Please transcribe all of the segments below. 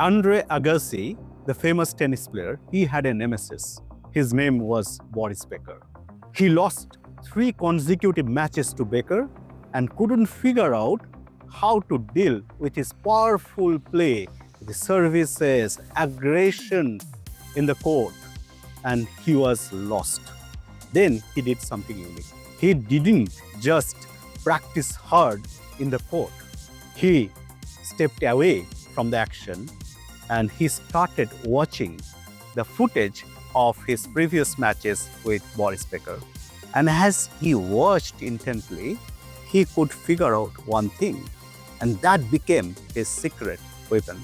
Andre Agassi, the famous tennis player, he had a nemesis. His name was Boris Becker. He lost 3 consecutive matches to Becker and couldn't figure out how to deal with his powerful play, the services, aggression in the court, and he was lost. Then he did something unique. He didn't just practice hard in the court. He stepped away from the action and he started watching the footage of his previous matches with Boris Becker. And as he watched intently, he could figure out one thing, and that became his secret weapon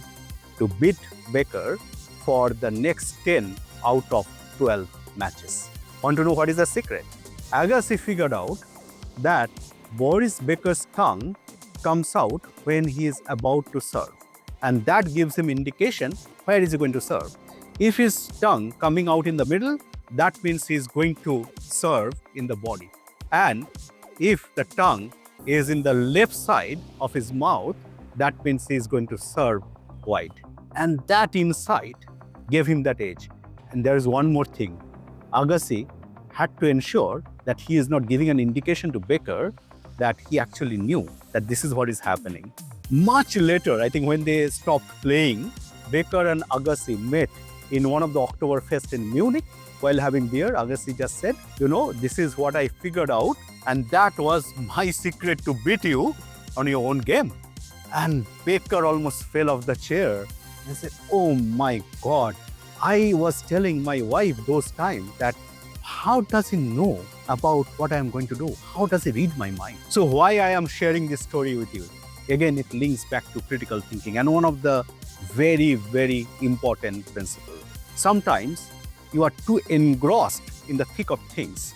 to beat Becker for the next 10 out of 12 matches. Want to know what is the secret? Agassi figured out that Boris Becker's tongue comes out when he is about to serve, and that gives him indication where is he going to serve. If his tongue coming out in the middle, that means he is going to serve in the body. And if the tongue is in the left side of his mouth, that means he is going to serve wide. And that insight gave him that edge. And there is one more thing. Agassi had to ensure that he is not giving an indication to Becker that he actually knew that this is what is happening. Much later, I think when they stopped playing, Becker and Agassi met in one of the Oktoberfest in Munich. While having beer, Agassi just said, this is what I figured out, and that was my secret to beat you on your own game. And Becker almost fell off the chair and said, oh my God, I was telling my wife those times that how does he know about what I am going to do? How does he read my mind? So why I am sharing this story with you? Again, it links back to critical thinking and one of the very, very important principles. Sometimes you are too engrossed in the thick of things.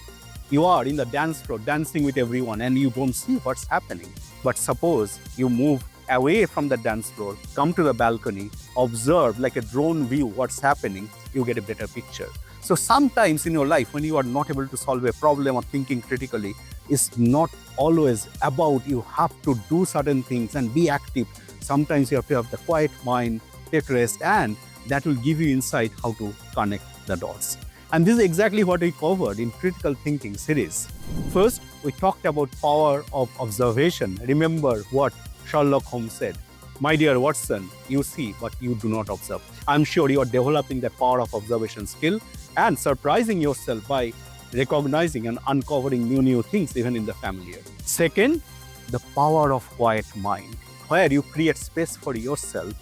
You are in the dance floor dancing with everyone and you don't see what's happening. But suppose you move away from the dance floor, come to the balcony, observe like a drone view what's happening, you get a better picture. So sometimes in your life when you are not able to solve a problem or thinking critically, it's not always about you have to do certain things and be active. Sometimes you have to have the quiet mind, take rest, and that will give you insight how to connect the dots. And this is exactly what we covered in Critical Thinking series. First, we talked about power of observation. Remember what Sherlock Holmes said. My dear Watson, you see, but you do not observe. I'm sure you are developing the power of observation skill and surprising yourself by recognizing and uncovering new things even in the familiar. Second, the power of quiet mind, where you create space for yourself.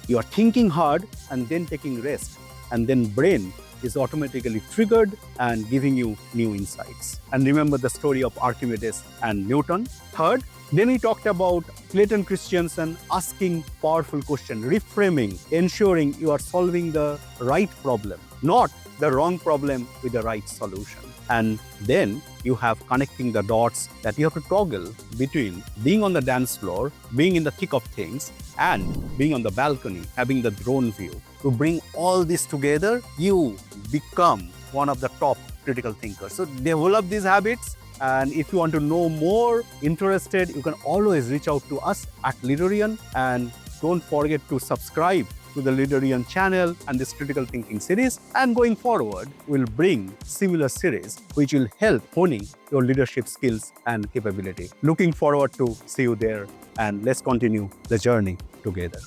You are thinking hard and then taking rest, and then brain is automatically triggered and giving you new insights. And remember the story of Archimedes and Newton. Third, then we talked about Clayton Christensen asking powerful questions, reframing, ensuring you are solving the right problem, not the wrong problem with the right solution. And then you have connecting the dots that you have to toggle between being on the dance floor, being in the thick of things, and being on the balcony, having the drone view. To bring all this together, you become one of the top critical thinkers. So develop these habits. And if you want to know more, interested, you can always reach out to us at Leaderion. And don't forget to subscribe to the Leaderion channel and this critical thinking series. And going forward, we'll bring similar series which will help honing your leadership skills and capability. Looking forward to see you there, and let's continue the journey together.